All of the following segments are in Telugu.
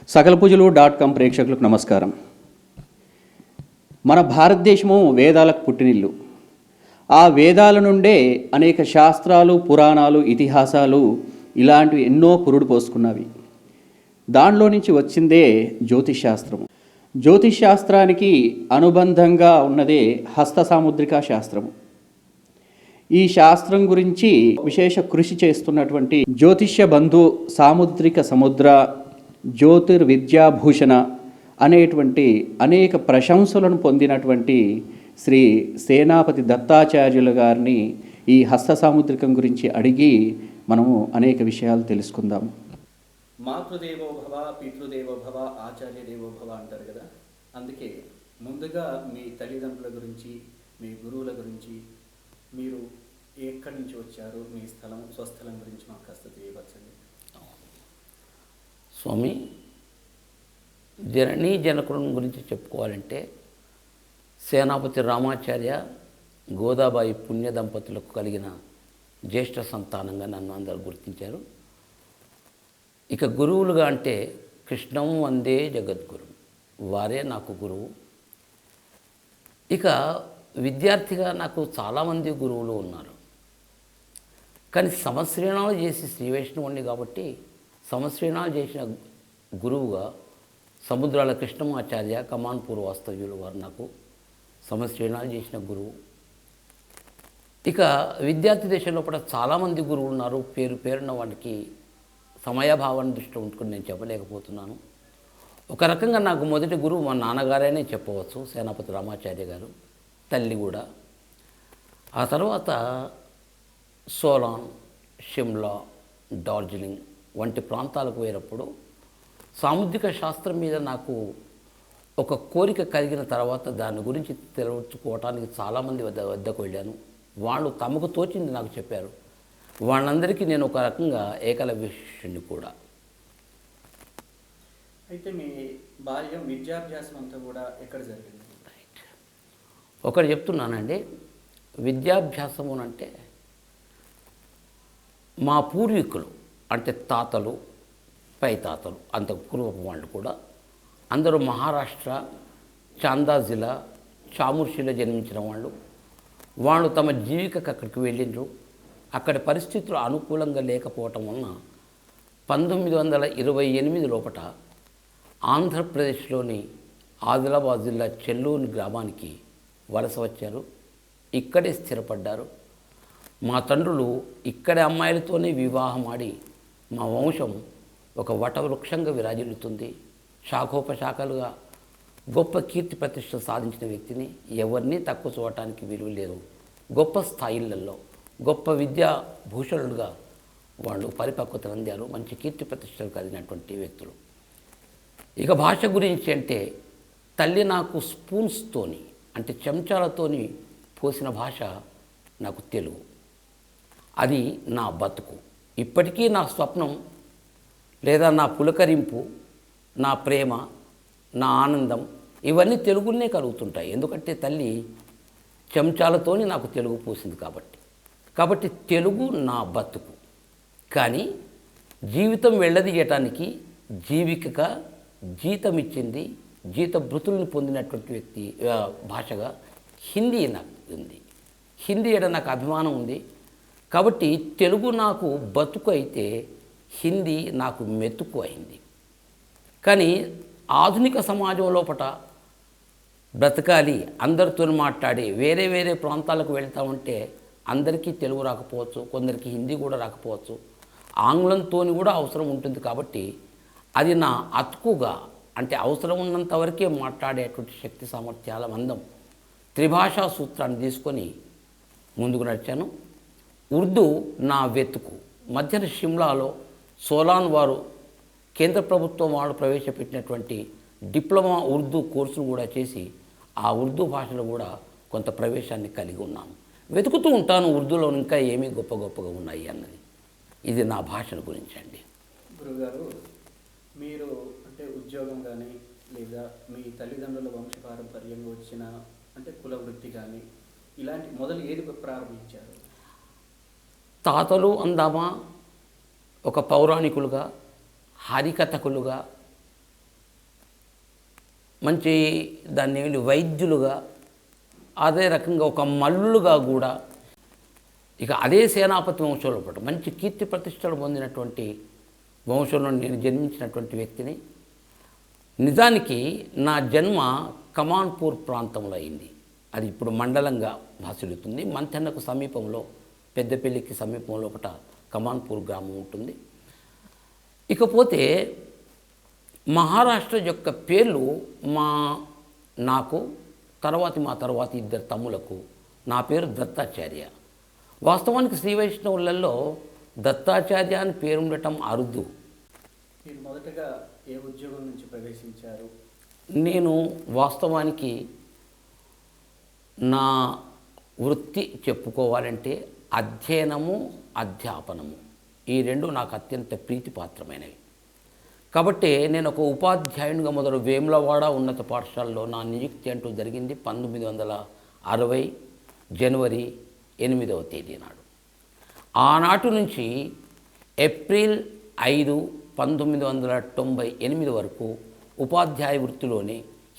సకల పూజలు .com ప్రేక్షకులకు నమస్కారం. మన భారతదేశము వేదాలకు పుట్టినిల్లు. ఆ వేదాల నుండే అనేక శాస్త్రాలు, పురాణాలు, ఇతిహాసాలు ఇలాంటివి ఎన్నో పురుడు పోసుకున్నవి. దానిలో నుంచి వచ్చిందే జ్యోతిష్ శాస్త్రము. జ్యోతిష్ శాస్త్రానికి అనుబంధంగా ఉన్నదే హస్త సాముద్రికా శాస్త్రము. ఈ శాస్త్రం గురించి విశేష కృషి చేస్తున్నటువంటి జ్యోతిష్య బంధు సాముద్రిక సముద్ర జ్యోతిర్విద్యాభూషణ అనేటువంటి అనేక ప్రశంసలను పొందినటువంటి శ్రీ సేనాపతి దత్తాచార్యుల గారిని ఈ హస్త సాముద్రికం గురించి అడిగి మనము అనేక విషయాలు తెలుసుకుందాము. మాతృదేవోభవ, పితృదేవోభవ, ఆచార్య దేవోభవ అంటారు కదా. అందుకే ముందుగా మీ తల్లిదండ్రుల గురించి, మీ గురువుల గురించి, మీరు ఎక్కడి నుంచి వచ్చారు, మీ స్థలం, స్వస్థలం గురించి మాకు కాస్త తెలియపరచండి. స్వామి, జననీ జనకులం గురించి చెప్పుకోవాలంటే సేనాపతి రామాచార్య, గోదాబాయి పుణ్య దంపతులకు కలిగిన జ్యేష్ఠ సంతానంగా నన్ను అందరూ గుర్తించారు. ఇక గురువులుగా అంటే కృష్ణం వందే జగద్గురు, వారే నాకు గురువు. ఇక విద్యార్థిగా నాకు చాలామంది గురువులు ఉన్నారు. కానీ సంవత్సరాలు చేసి శ్రీ వైష్ణవుణ్ణి కాబట్టి సంవత్సరాలు చేసిన గురువుగా సముద్రాల కృష్ణమాచార్య, కమాన్పూర్ వాస్తవ్యులు వారు నాకు సంవత్సరాలు చేసిన గురువు. ఇక విద్యార్థి దశలో కూడా చాలామంది గురువులు ఉన్నారు. పేరున్న వాటికి సమయభావాన్ని దృష్టిలో ఉంచుకుని నేను చెప్పలేకపోతున్నాను. ఒక రకంగా నాకు మొదటి గురువు మా నాన్నగారేనే చెప్పవచ్చు, సేనాపతి రామాచార్య గారు, తల్లి కూడా. ఆ తర్వాత సోలాన్, షిమ్లా, డార్జిలింగ్ వంటి ప్రాంతాలకు పోయినప్పుడు సాముద్రిక శాస్త్రం మీద నాకు ఒక కోరిక కలిగిన తర్వాత దాని గురించి తెలుసుకోవటానికి చాలామంది వద్దకు వెళ్ళాను. వాళ్ళు తమకు తోచింది నాకు చెప్పారు. వాళ్ళందరికీ నేను ఒక రకంగా ఏకలవ్యుని కూడా. అయితే మీ బాల్యం, విద్యాభ్యాసం అంతా కూడా ఎక్కడ జరిగింది? ఒకటి చెప్తున్నానండి, విద్యాభ్యాసము అంటే మా పూర్వీకులు అంటే తాతలు, పై తాతలు, అంతకు పూర్వపు వాళ్ళు కూడా అందరూ మహారాష్ట్ర, చాందా జిల్లా, చాముర్షిలో జన్మించిన వాళ్ళు. వాళ్ళు తమ జీవికకు అక్కడికి వెళ్ళిండ్రు. అక్కడి పరిస్థితులు అనుకూలంగా లేకపోవటం వలన 1928 లోపల ఆంధ్రప్రదేశ్లోని ఆదిలాబాద్ జిల్లా చెల్లూరు గ్రామానికి వలస వచ్చారు. ఇక్కడే స్థిరపడ్డారు. మా తండ్రులు ఇక్కడి అమ్మాయిలతోనే వివాహం ఆడి మా వంశం ఒక వటవృక్షంగా విరాజిల్లుతుంది. శాఖోపశాఖలుగా గొప్ప కీర్తి ప్రతిష్ట సాధించిన వ్యక్తిని. ఎవరిని తక్కువ చూడటానికి విలువ లేదు. గొప్ప స్థాయిలలో గొప్ప విద్యాభూషణులుగా వాళ్ళు పరిపక్వత అందారు. మంచి కీర్తి ప్రతిష్టలు కలిగినటువంటి వ్యక్తులు. ఇక భాష గురించి అంటే తల్లి నాకు స్పూన్స్తోని అంటే చెంచాలతోని పోసిన భాష నాకు తెలుగు. అది నా బతుకు. ఇప్పటికీ నా స్వప్నం లేదా నా పులకరింపు, నా ప్రేమ, నా ఆనందం ఇవన్నీ తెలుగునే కలుగుతుంటాయి. ఎందుకంటే తల్లి చెంచాలతోని నాకు తెలుగు పోసింది కాబట్టి తెలుగు నా బతుకు. కానీ జీవితం వెళ్ళదీయటానికి జీవికగా జీతం ఇచ్చింది, జీత భృతులను పొందినటువంటి వ్యక్తి భాషగా హిందీ నాకు ఉంది. హిందీ ఎడ నాకు అభిమానం ఉంది. కాబట్టి తెలుగు నాకు బతుకు అయితే హిందీ నాకు మెతుకు అయింది. కానీ ఆధునిక సమాజం లోపల బ్రతకాలి, అందరితో మాట్లాడి వేరే వేరే ప్రాంతాలకు వెళ్తా ఉంటే అందరికీ తెలుగు రాకపోవచ్చు, కొందరికి హిందీ కూడా రాకపోవచ్చు, ఆంగ్లంతో కూడా అవసరం ఉంటుంది. కాబట్టి అది నా అతుకుగా అంటే అవసరం ఉన్నంత వరకే మాట్లాడేటువంటి శక్తి సామర్థ్యాల మందం త్రిభాషా సూత్రాన్ని తీసుకొని ముందుకు నడిచాను. ఉర్దూ నా వెతుకు. మధ్యన షిమ్లాలో సోలాన్ వారు కేంద్ర ప్రభుత్వం వాళ్ళు ప్రవేశపెట్టినటువంటి డిప్లొమా ఉర్దూ కోర్సును కూడా చేసి ఆ ఉర్దూ భాషలో కూడా కొంత ప్రవేశాన్ని కలిగి ఉన్నాను. వెతుకుతూ ఉంటాను ఉర్దూలో ఇంకా ఏమీ గొప్పగా ఉన్నాయి అన్నది. ఇది నా భాషల గురించి అండి. గురుగారు, మీరు అంటే ఉద్యోగం కానీ లేదా మీ తల్లిదండ్రుల వంశపారంపర్యంగా వచ్చిన అంటే కుల వృత్తి కానీ ఇలాంటి మొదలు ఏది ప్రారంభించారు? తాతలు అందామా ఒక పౌరాణికులుగా, హరికథకులుగా మంచి దాన్ని వైద్యులుగా, అదే రకంగా ఒక మల్లులుగా కూడా, ఇక అదే సేనాపతి వంశంలో పాటు మంచి కీర్తి ప్రతిష్టలు పొందినటువంటి వంశంలో నేను జన్మించినటువంటి వ్యక్తిని. నిజానికి నా జన్మ కమాన్పూర్ ప్రాంతంలో అయింది. అది ఇప్పుడు మండలంగా భాసిల్లుతుంది. మంతెన్నకు సమీపంలో, పెద్దపల్లికి సమీపంలో ఒకట కమాన్పూర్ గ్రామం ఉంటుంది. ఇకపోతే మహారాష్ట్ర యొక్క పేర్లు నాకు మా తర్వాతి ఇద్దరు తమ్ములకు నా పేరు దత్తాచార్య. వాస్తవానికి శ్రీ వైష్ణవులలో దత్తాచార్య అని పేరు ఉండటం అరుదు. మీరు మొదటగా ఏ ఉద్యోగం నుంచి ప్రవేశించారు? నేను వాస్తవానికి నా వృత్తి చెప్పుకోవాలంటే అధ్యయనము, అధ్యాపనము, ఈ రెండు నాకు అత్యంత ప్రీతిపాత్రమైనవి. కాబట్టి నేను ఒక ఉపాధ్యాయునిగా మొదలు వేములవాడ ఉన్నత పాఠశాలలో నా నియుక్తి అంటూ జరిగింది 1960 జనవరి 8వ తేదీ నాడు. ఆనాటి నుంచి ఏప్రిల్ 5, 1998 వరకు ఉపాధ్యాయ వృత్తిలోనే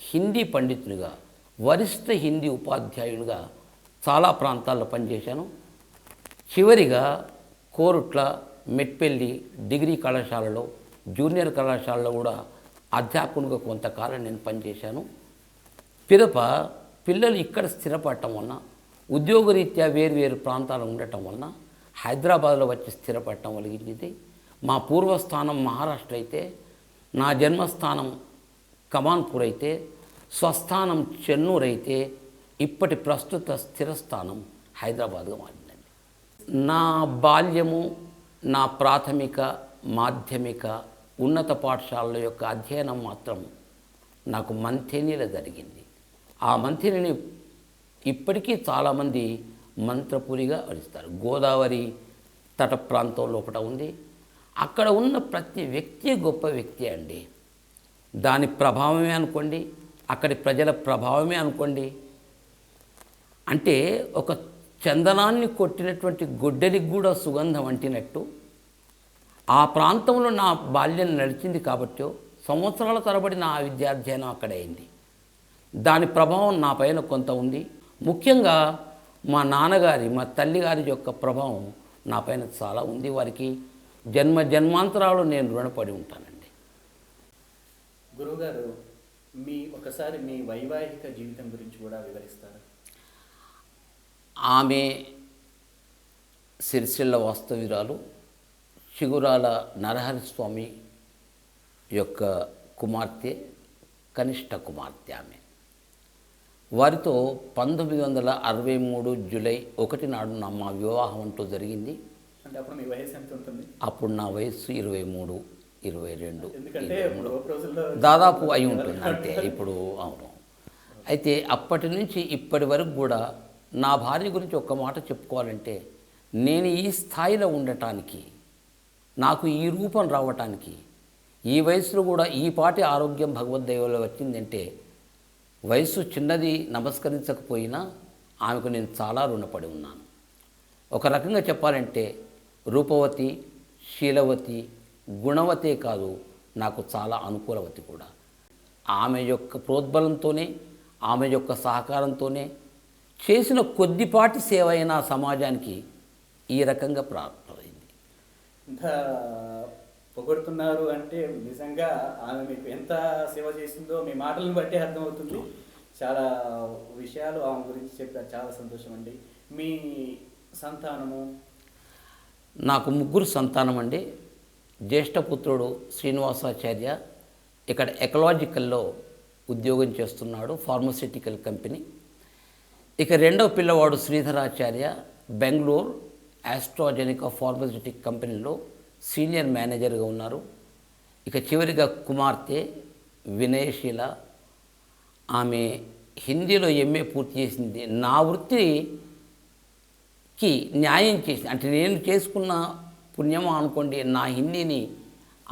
హిందీ పండితునిగా, వరిష్ఠ హిందీ ఉపాధ్యాయునిగా చాలా ప్రాంతాల్లో పనిచేశాను. చివరిగా కోరుట్ల, మెట్పల్లి డిగ్రీ కళాశాలలో, జూనియర్ కళాశాలలో కూడా అధ్యాపకునిగా కొంతకాలం నేను పనిచేశాను. పిదప పిల్లలు ఇక్కడ స్థిరపడటం వలన, ఉద్యోగరీత్యా వేరు ప్రాంతాలు ఉండటం వలన హైదరాబాద్లో వచ్చి స్థిరపడటం కలిగింది. మా పూర్వస్థానం మహారాష్ట్ర అయితే, నా జన్మస్థానం కమాన్పూర్ అయితే, స్వస్థానం చెన్నూరు అయితే, ఇప్పటి ప్రస్తుత స్థిరస్థానం హైదరాబాద్గా మారిందండి. నా బాల్యము, నా ప్రాథమిక, మాధ్యమిక, ఉన్నత పాఠశాలల యొక్క అధ్యయనం మాత్రం నాకు మంథేనిలో జరిగింది. ఆ మంథేనిని ఇప్పటికీ చాలామంది మంత్రపురిగా వరిస్తారు. గోదావరి తట ప్రాంతంలో ఒకట ఉంది. అక్కడ ఉన్న ప్రతి వ్యక్తి గొప్ప వ్యక్తి అండి. దాని ప్రభావమే అనుకోండి, అక్కడి ప్రజల ప్రభావమే అనుకోండి. అంటే ఒక చందనాన్ని కొట్టినటువంటి గొడ్డలికి కూడా సుగంధం అంటినట్టు ఆ ప్రాంతంలో నా బాల్యం నడిచింది. కాబట్టి సంవత్సరాల తరబడి నా విద్యాధ్యయనం అక్కడే అయింది. దాని ప్రభావం నా పైన కొంత ఉంది. ముఖ్యంగా మా నాన్నగారి, మా తల్లిగారి యొక్క ప్రభావం నా పైన చాలా ఉంది. వారికి జన్మాంతరాలు నేను రుణపడి ఉంటానండి. గురువుగారు, ఒకసారి మీ వైవాహిక జీవితం గురించి కూడా వివరిస్తారా? ఆమె సిరిసిల్ల వాస్తవ్యురాలు, చిగురాల నరహరిస్వామి యొక్క కుమార్తె, కనిష్ట కుమార్తె ఆమె. వారితో 1963 జూలై 1 నాడు మా వివాహం అంటూ జరిగింది. అంటే అప్పుడు మీ వయసు ఎంత ఉంటుంది? అప్పుడు నా వయస్సు 23, 22, ఎందుకంటే దాదాపు అయి ఉంటుంది అంతే ఇప్పుడు. అవును. అయితే అప్పటి నుంచి ఇప్పటి వరకు కూడా నా భార్య గురించి ఒక్క మాట చెప్పుకోవాలంటే, నేను ఈ స్థాయిలో ఉండటానికి, నాకు ఈ రూపం రావటానికి, ఈ వయసులో కూడా ఈ పాటి ఆరోగ్యం భగవద్దైవలో వచ్చిందంటే, వయసు చిన్నది నమస్కరించకపోయినా ఆమెకు నేను చాలా రుణపడి ఉన్నాను. ఒక రకంగా చెప్పాలంటే రూపవతి, శీలవతి, గుణవతే కాదు, నాకు చాలా అనుకూలవతి కూడా. ఆమె యొక్క ప్రోద్బలంతోనే, ఆమె యొక్క సహకారంతోనే చేసిన కొద్దిపాటి సేవ అయినా సమాజానికి ఈ రకంగా ప్రారంభమైంది. ఇంత పొగడుతున్నారు అంటే నిజంగా ఆమె మీకు ఎంత సేవ చేసిందో మీ మాటలను బట్టి అర్థమవుతుంది. చాలా విషయాలు ఆమె గురించి చెప్పారు. చాలా సంతోషం అండి. మీ సంతానము? నాకు 3 సంతానం అండి. జ్యేష్ఠపుత్రుడు శ్రీనివాసాచార్య ఇక్కడ ఎకలాజికల్లో ఉద్యోగం చేస్తున్నాడు, ఫార్మస్యూటికల్ కంపెనీ. ఇక రెండవ పిల్లవాడు శ్రీధరాచార్య బెంగళూరు ఆస్ట్రాజెనికా ఫార్మస్యూటిక్ కంపెనీలో సీనియర్ మేనేజర్గా ఉన్నారు. ఇక చివరిగా కుమార్తె వినయశీల, ఆమె హిందీలో ఎంఏ పూర్తి చేసింది. నా వృత్తికి న్యాయం చేసింది. అంటే నేను చేసుకున్న పుణ్యమా అనుకోండి, నా హిందీని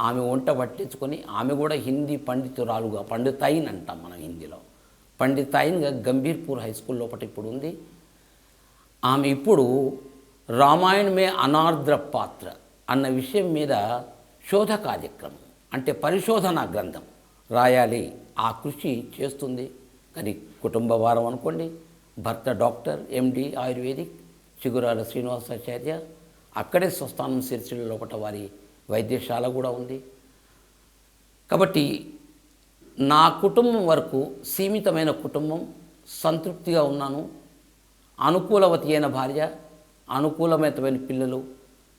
ఆమె వంట పట్టించుకొని ఆమె కూడా హిందీ పండితురాలుగా, పండితాయిన్ అంటాం మనం హిందీలో, పండితాయిన్గా గంభీర్పూర్ హై స్కూల్ లోపల ఇప్పుడు ఉంది. ఆమె ఇప్పుడు రామాయణమే అనార్ద్ర పాత్ర అన్న విషయం మీద శోధ కార్యక్రమం, అంటే పరిశోధనా గ్రంథం రాయాలి, ఆ కృషి చేస్తుంది. కానీ కుటుంబ వారం అనుకోండి, భర్త డాక్టర్, ఎండి ఆయుర్వేదిక్, చిగురాల శ్రీనివాసాచార్య, అక్కడే స్వస్థానం సిరిసిల్ల లోపల వారి వైద్యశాల కూడా ఉంది. కాబట్టి నా కుటుంబం వరకు సీమితమైన కుటుంబం, సంతృప్తిగా ఉన్నాను. అనుకూలవతి అయిన భార్య, అనుకూలమైన పిల్లలు,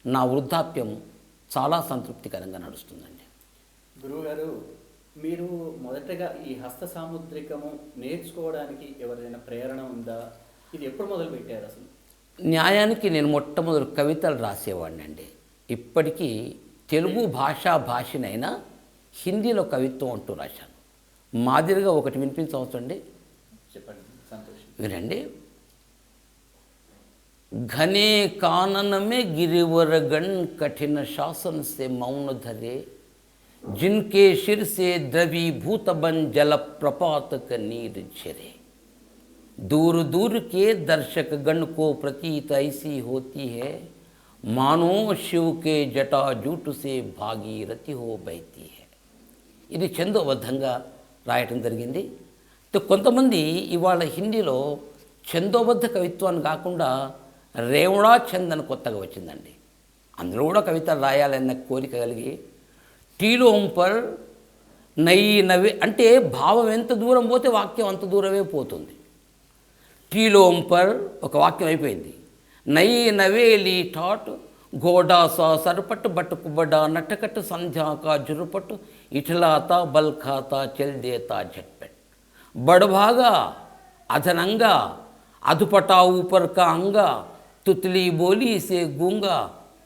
నా వృద్ధాప్యం చాలా సంతృప్తికరంగా నడుస్తుందండి. గురువుగారు, మీరు మొదటగా ఈ హస్త సాముద్రికము నేర్చుకోవడానికి ఎవరైనా ప్రేరణ ఉందా? ఇది ఎప్పుడు మొదలు పెట్టారు అసలు? న్యాయానికి నేను మొట్టమొదటి కవితలు రాసేవాడిని అండి. ఇప్పటికీ తెలుగు భాషినైనా హిందీలో కవిత్వం అంటూ రాశాను. మాదిరిగా ఒకటి వినిపించవచ్చండి, చెప్పండి. సంతోషం. వినండి. घने कानन में गिरिवर गण कठिन शासन से मौन धरे, जिनके शिर से द्रवीभूत बन जल प्रपात का नीर झरे, दूर दूर के दर्शक गण को प्रतीत ऐसी होती है, मानो शिव के जटाजूट से भागीरथी हो बहती है. ఇది ఛందోబద్ధంగా రాయటం జరిగింది. కొంతమంది ఇవాళ హిందీలో ఛందోబద్ధ కవిత్వాన్ని కాకుండా రేవణా ఛంద్ అని కొత్తగా వచ్చిందండి. అందులో కూడా కవితలు రాయాలన్న కోరిక కలిగి టీలోంపర్ నయి నవే అంటే భావం ఎంత దూరం పోతే వాక్యం అంత దూరమే పోతుంది. టీలోంపర్ ఒక వాక్యం అయిపోయింది. నయి నవేలి ఠాట్ घोड़ा-सा सरपट बट कुबड़ा नटकट संध्या का जुरपट इठलाता बल खाता चल देता झटपट, बड़भागा अधनंगा अधपटा ऊपर का अंगा, तुतली बोली से गूंगा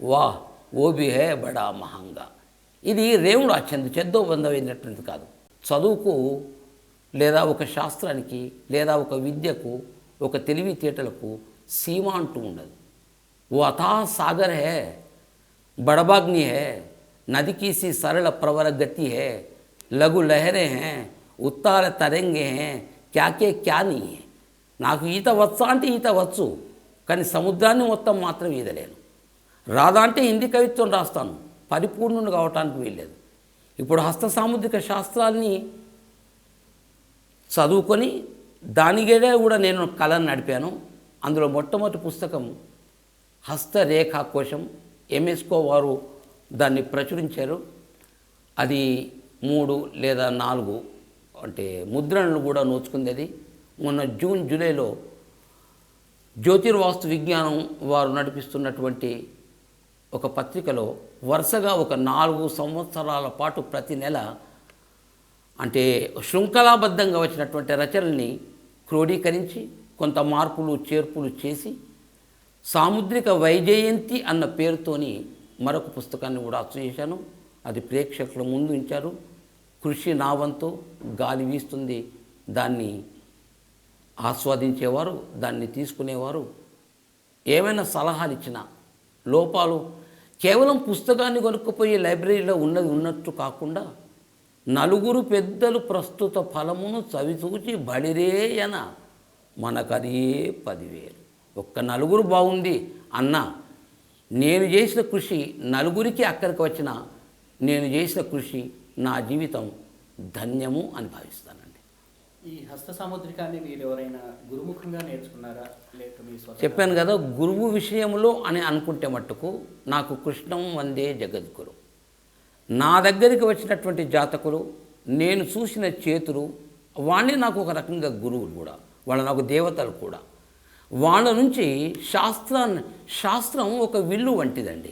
वाह वो भी है बड़ा महंगा. ఇది రేవుడా ఛంద్, ఛందోబద్ధమైనటువంటిది కాదు. చదువుకు లేదా ఒక శాస్త్రానికి లేదా ఒక విద్యకు ఒక తెలివితేటలకు సీమ అంటూ ఉండదు. वो अथाह सागर है, बड़बाग्नि है, नदी की सी सरल प्रवर गति है, लघु लहरें हैं, उत्ताल तरंगे हैं, क्या के क्या नहीं है. నాకు ఈత వచ్చా అంటే ఈత వచ్చు, కానీ సముద్రాన్ని మొత్తం మాత్రం ఈదలేను. రాదా అంటే హిందీ కవిత్వం రాస్తాను, పరిపూర్ణుడు కావటానికి వీల్లేదు. ఇప్పుడు హస్త సాముద్రిక శాస్త్రాల్ని చదువుకొని దానికేడే కూడా నేను కళను నడిపాను. అందులో మొట్టమొదటి పుస్తకం హస్తరేఖా కోశం, ఎంఎస్కో వారు దాన్ని ప్రచురించారు. అది 3 లేదా 4 అంటే ముద్రణలు కూడా నోచుకుంది. అది మొన్న జూన్ జూలైలో జ్యోతిర్వాస్తు విజ్ఞానం వారు నడిపిస్తున్నటువంటి ఒక పత్రికలో వరుసగా ఒక 4 సంవత్సరాల పాటు ప్రతి నెల అంటే శృంఖలాబద్ధంగా వచ్చినటువంటి రచనల్ని క్రోడీకరించి కొంత మార్పులు చేర్పులు చేసి సాముద్రిక వైజయంతి అన్న పేరుతోని మరొక పుస్తకాన్ని కూడా అచ్చు చేశాను. అది ప్రేక్షకుల ముందు ఉంచారు. కృషి నా వంతు, గాలి వీస్తుంది, దాన్ని ఆస్వాదించేవారు, దాన్ని తీసుకునేవారు, ఏమైనా సలహాలు ఇచ్చినా లోపాలు కేవలం పుస్తకాన్ని కొనుక్కుపోయి లైబ్రరీలో ఉన్నది ఉన్నట్టు కాకుండా నలుగురు పెద్దలు ప్రస్తుత ఫలమును చవిచూచి బడిరేయన మనకదే 10,000. ఒక్క నలుగురు బాగుంది అన్న నేను చేసిన కృషి నలుగురికి అక్కడికి వచ్చిన నేను చేసిన కృషి నా జీవితం ధన్యము అని భావిస్తానండి. ఈ హస్త సాముద్రికాన్ని మీరు ఎవరైనా గురుముఖంగా నేర్చుకున్నారా లేక మీ స్వతహా? చెప్పాను కదా, గురువు విషయంలో అని అనుకుంటే మట్టుకు నాకు కృష్ణం వందే జగద్గురు. నా దగ్గరికి వచ్చినటువంటి జాతకులు, నేను చూసిన చేతులు, వాళ్ళే నాకు ఒక రకంగా గురువులు కూడా, వాళ్ళు నాకు దేవతలు కూడా. వాళ్ళ నుంచి శాస్త్రం ఒక విల్లు వంటిదండి.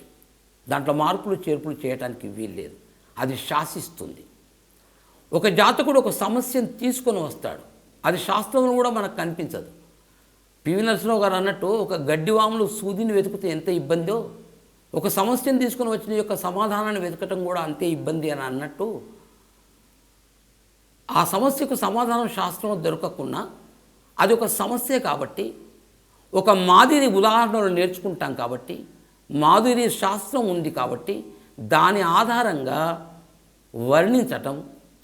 దాంట్లో మార్పులు చేర్పులు చేయడానికి వీల్లేదు, అది శాసిస్తుంది. ఒక జాతకుడు ఒక సమస్యను తీసుకొని వస్తాడు, అది శాస్త్రంలో కూడా మనకు కనిపించదు. పివి నరసింహరావు గారు అన్నట్టు ఒక గడ్డివాములు సూదిని వెతికితే ఎంత ఇబ్బందో, ఒక సమస్యను తీసుకొని వచ్చిన యొక్క సమాధానాన్ని వెతకటం కూడా అంతే ఇబ్బంది అని అన్నట్టు, ఆ సమస్యకు సమాధానం శాస్త్రంలో దొరకకుండా అది ఒక సమస్యే కాబట్టి ఒక మాదిరి ఉదాహరణలు నేర్చుకుంటాం కాబట్టి, మాదిరి శాస్త్రం ఉంది కాబట్టి దాని ఆధారంగా వర్ణించటం,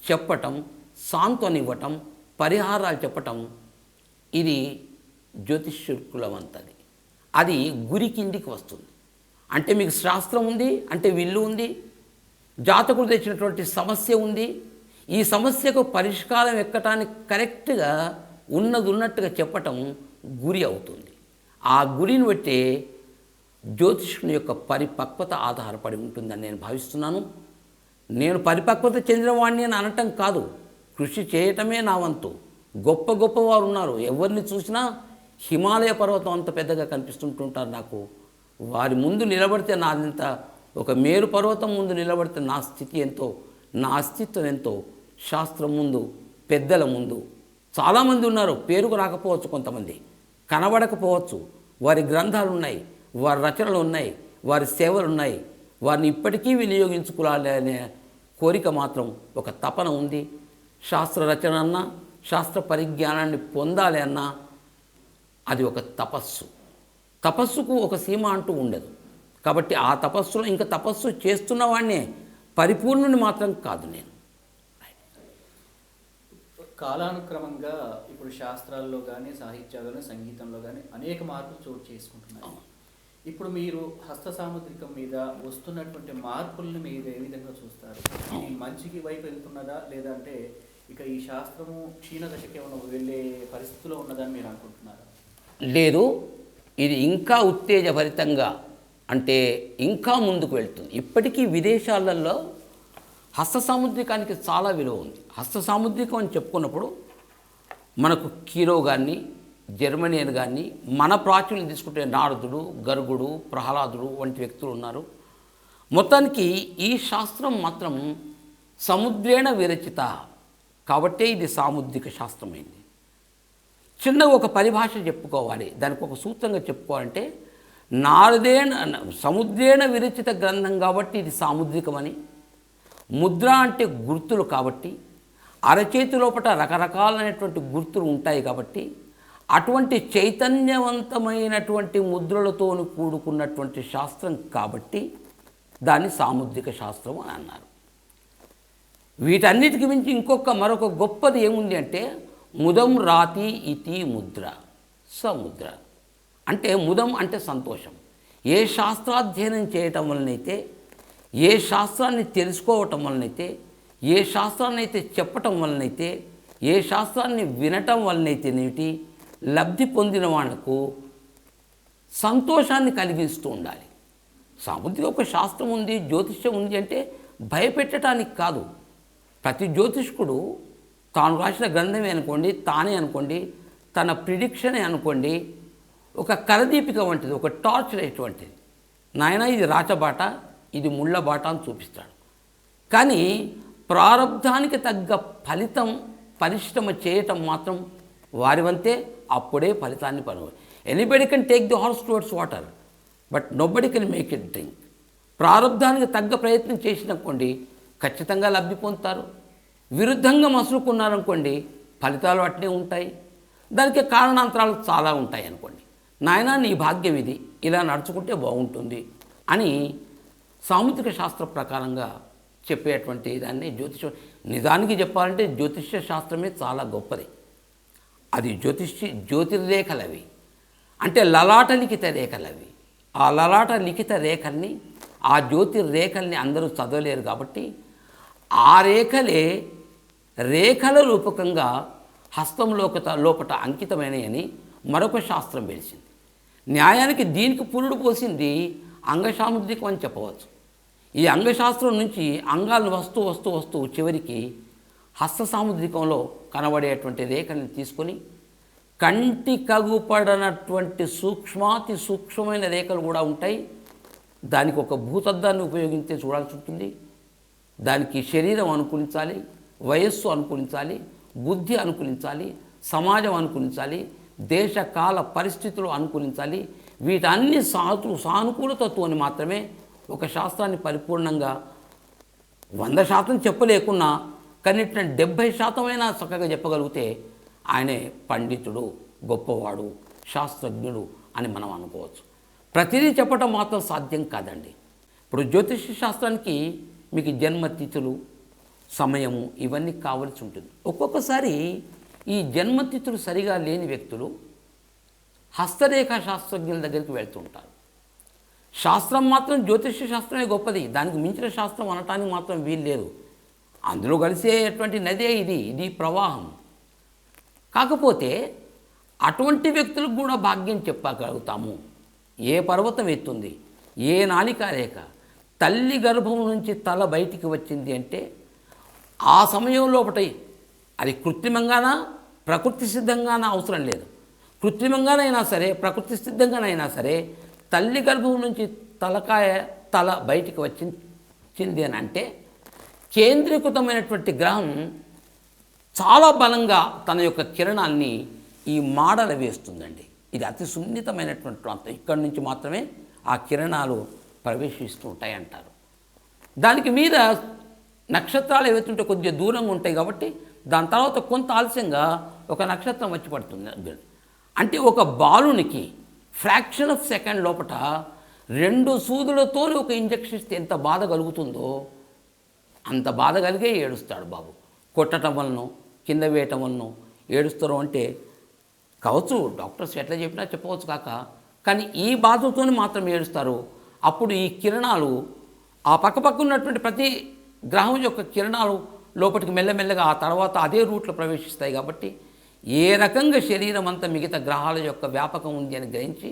చెప్పటం, సాంత్వనివ్వటం, పరిహారాలు చెప్పటం, ఇది జ్యోతిష్కులవంతది. అది గురి కిందికి వస్తుంది. అంటే మీకు శాస్త్రం ఉంది, అంటే విల్లు ఉంది, జాతకుడు తెచ్చినటువంటి సమస్య ఉంది, ఈ సమస్యకు పరిష్కారం ఎక్కటానికి కరెక్ట్గా ఉన్నట్టుగా చెప్పటం గురి అవుతుంది. ఆ గురిని బట్టి జ్యోతిష్కుని యొక్క పరిపక్వత ఆధారపడి ఉంటుందని నేను భావిస్తున్నాను. నేను పరిపక్వత చెందినవాడిని అని అనటం కాదు, కృషి చేయటమే నా వంతు. గొప్ప గొప్పవారు ఉన్నారు, ఎవరిని చూసినా హిమాలయ పర్వతం అంత పెద్దగా కనిపిస్తుంటుంటారు నాకు. వారి ముందు నిలబడితే నాదంత ఒక మేరు పర్వతం ముందు నిలబడితే నా స్థితి ఎంతో, నా అస్తిత్వం ఎంతో శాస్త్రం ముందు, పెద్దల ముందు. చాలామంది ఉన్నారు, పేరుకు రాకపోవచ్చు, కొంతమంది కనబడకపోవచ్చు, వారి గ్రంథాలు ఉన్నాయి, వారి రచనలు ఉన్నాయి, వారి సేవలు ఉన్నాయి. వారిని ఇప్పటికీ వినియోగించుకోవాలి అనే కోరిక మాత్రం, ఒక తపన ఉంది. శాస్త్ర రచన అన్నా, శాస్త్ర పరిజ్ఞానాన్ని పొందాలి అన్నా అది ఒక తపస్సు. తపస్సుకు ఒక సీమ అంటూ ఉండదు. కాబట్టి ఆ తపస్సులో ఇంకా తపస్సు చేస్తున్న వాడినే, పరిపూర్ణుని మాత్రం కాదు నేను. కాలానుక్రమంగా ఇప్పుడు శాస్త్రాల్లో కానీ, సాహిత్యాల్లో, సంగీతంలో కానీ అనేక మార్పులు చోటు చేసుకుంటున్నాయి. ఇప్పుడు మీరు హస్త సాముద్రికం మీద వస్తున్నటువంటి మార్పుల్ని మీరు ఏ విధంగా చూస్తారు? ఇది మంచికి వైపు వెళ్తున్నదా, లేదంటే ఇక ఈ శాస్త్రము క్షీణదశకి ఏమైనా వెళ్ళే పరిస్థితిలో ఉన్నదని మీరు అనుకుంటున్నారా? లేదు, ఇది ఇంకా ఉత్తేజభరితంగా, అంటే ఇంకా ముందుకు వెళ్తుంది. ఇప్పటికీ విదేశాలలో హస్త సాముద్రికానికి చాలా విలువ ఉంది. హస్త సాముద్రికం అని చెప్పుకున్నప్పుడు మనకు కీరో కానీ, జర్మనీ అని కానీ, మన ప్రాచుర్యం తీసుకుంటే నారదుడు, గర్గుడు, ప్రహ్లాదుడు వంటి వ్యక్తులు ఉన్నారు. మొత్తానికి ఈ శాస్త్రం మాత్రం సముద్రేణ విరచిత కాబట్టే ఇది సాముద్రిక శాస్త్రమైంది. చిన్నగా ఒక పరిభాష చెప్పుకోవాలి, దానికి ఒక సూత్రంగా చెప్పుకోవాలంటే, సముద్రేణ విరచిత గ్రంథం కాబట్టి ఇది సాముద్రికమని, ముద్ర అంటే గుర్తులు కాబట్టి, అరచేతి లోపల రకరకాలైనటువంటి గుర్తులు ఉంటాయి కాబట్టి, అటువంటి చైతన్యవంతమైనటువంటి ముద్రలతో కూడుకున్నటువంటి శాస్త్రం కాబట్టి దాన్ని సాముద్రిక శాస్త్రం అని అన్నారు. వీటన్నిటికి మించి మరొక గొప్పది ఏముంది అంటే, ముదం రాతి ఇతి ముద్ర సముద్ర. అంటే ముదం అంటే సంతోషం. ఏ శాస్త్రాధ్యయనం చేయటం వలనైతే, ఏ శాస్త్రాన్ని తెలుసుకోవటం వలనైతే, ఏ శాస్త్రాన్ని అయితే చెప్పటం వలనైతే, ఏ శాస్త్రాన్ని వినటం వలనైతే నేటి లబ్ధి పొందిన వాళ్లకు సంతోషాన్ని కలిగిస్తూ ఉండాలి. సాముద్రిక ఒక శాస్త్రం ఉంది, జ్యోతిష్యం ఉంది అంటే భయపెట్టడానికి కాదు. ప్రతి జ్యోతిష్కుడు తాను రాసిన గ్రంథమే అనుకోండి, తానే అనుకోండి, తన ప్రిడిక్షనే అనుకోండి, ఒక కరదీపిక వంటిది, ఒక టార్చ్ లైట్ వంటిది. నాయన ఇది రాచబాట, ఇది ముళ్ళ బాట అని చూపిస్తాడు. కానీ ప్రారబ్ధానికి తగ్గ ఫలితం పరిశ్రమ చేయటం మాత్రం వారి వంతే. అప్పుడే ఫలితాన్ని anybody can take the horse towards water, but nobody can make it drink. ప్రారబ్ధానికి తగ్గ ప్రయత్నం చేసిననుకోండి ఖచ్చితంగా లబ్ధి పొందుతారు. విరుద్ధంగా మసులుకున్నారనుకోండి ఫలితాలు అట్నే ఉంటాయి. దానికి కారణాంతరాలు చాలా ఉంటాయి అనుకోండి. నాయనా నీ భాగ్యం ఇది, ఇలా నడుచుకుంటే బాగుంటుంది అని సాముద్రిక శాస్త్ర ప్రకారంగా చెప్పేటువంటి దాన్ని జ్యోతిషం. నిజానికి చెప్పాలంటే జ్యోతిష్య శాస్త్రమే చాలా గొప్పది. అది జ్యోతిర్రేఖలు అవి, అంటే లలాట లిఖిత రేఖలు అవి. ఆ లలాట లిఖిత రేఖల్ని, ఆ జ్యోతిర్రేఖల్ని అందరూ చదవలేరు కాబట్టి ఆ రేఖల రూపకంగా హస్తం లోపట అంకితమైనయని మరొక శాస్త్రం వెలిసింది. న్యాయానికి దీనికి పురుడు పోసింది అంగసాముద్రికం అని చెప్పవచ్చు. ఈ అంగశాస్త్రం నుంచి అంగాలను వస్తూ చివరికి హస్త సాముద్రికంలో కనబడేటువంటి రేఖల్ని తీసుకొని కంటి కగుపడనటువంటి సూక్ష్మాతి సూక్ష్మమైన రేఖలు కూడా ఉంటాయి. దానికి ఒక భూతద్దాన్ని ఉపయోగించే చూడాల్సి ఉంటుంది. దానికి శరీరం అనుకూలించాలి, వయస్సు అనుకూలించాలి, బుద్ధి అనుకూలించాలి, సమాజం అనుకూలించాలి, దేశ కాల పరిస్థితులు అనుకూలించాలి. వీటన్ని సానుకూలతతో మాత్రమే ఒక శాస్త్రాన్ని పరిపూర్ణంగా 100% చెప్పలేకున్నా కనీసం 70% చక్కగా చెప్పగలిగితే ఆయనే పండితుడు, గొప్పవాడు, శాస్త్రజ్ఞుడు అని మనం అనుకోవచ్చు. ప్రతిదీ చెప్పటం మాత్రం సాధ్యం కాదండి. ఇప్పుడు జ్యోతిష శాస్త్రానికి మీకు జన్మతిథులు, సమయము ఇవన్నీ కావాల్సి ఉంటుంది. ఒక్కొక్కసారి ఈ జన్మతిథులు సరిగా లేని వ్యక్తులు హస్తరేఖా శాస్త్రజ్ఞుల దగ్గరికి వెళ్తుంటారు. శాస్త్రం మాత్రం జ్యోతిష శాస్త్రమే గొప్పది, దానికి మించిన శాస్త్రం అనటానికి మాత్రం వీలు లేదు. అందులో కలిసేటువంటి నదే ఇది ప్రవాహం. కాకపోతే అటువంటి వ్యక్తులకు కూడా భాగ్యం చెప్పగలుగుతాము. ఏ పర్వతం ఎత్తుంది, ఏ నాళికారేఖ తల్లి గర్భం నుంచి తల బయటికి వచ్చింది అంటే ఆ సమయంలో ఒకటి అది కృత్రిమంగానా ప్రకృతి సిద్ధంగానా అవసరం లేదు. కృత్రిమంగానైనా సరే ప్రకృతి సిద్ధంగానైనా సరే తల్లి గర్భం నుంచి తల బయటికి వచ్చింది అని అంటే కేంద్రీకృతమైనటువంటి గ్రహం చాలా బలంగా తన యొక్క కిరణాన్ని ఈ మాడల వేస్తుందండి. ఇది అతి సున్నితమైనటువంటి ప్రాంతం. ఇక్కడి నుంచి మాత్రమే ఆ కిరణాలు ప్రవేశిస్తూ ఉంటాయి అంటారు. దానికి మీద నక్షత్రాలు ఏవైతుంటే కొద్దిగా దూరంగా ఉంటాయి కాబట్టి దాని తర్వాత కొంత ఆలస్యంగా ఒక నక్షత్రం వచ్చి పడుతుంది. అంటే ఒక బాలునికి ఫ్రాక్షన్ ఆఫ్ సెకండ్ లోపల 2 సూదులతో ఒక ఇంజెక్షన్ ఇస్తే ఎంత బాధ కలుగుతుందో అంత బాధ కలిగే ఏడుస్తాడు బాబు. కొట్టడం వలన కింద వేయటం వలన ఏడుస్తారు అంటే కావచ్చు, డాక్టర్స్ ఎట్లా చెప్పినా చెప్పవచ్చు కానీ ఈ బాధతో మాత్రం ఏడుస్తారు. అప్పుడు ఈ కిరణాలు ఆ పక్కపక్క ఉన్నటువంటి ప్రతి గ్రహం యొక్క కిరణాలు లోపలికి మెల్లమెల్లగా ఆ తర్వాత అదే రూట్లో ప్రవేశిస్తాయి. కాబట్టి ఏ రకంగా శరీరం అంతా మిగతా గ్రహాల యొక్క వ్యాపకం ఉంది అని గ్రహించి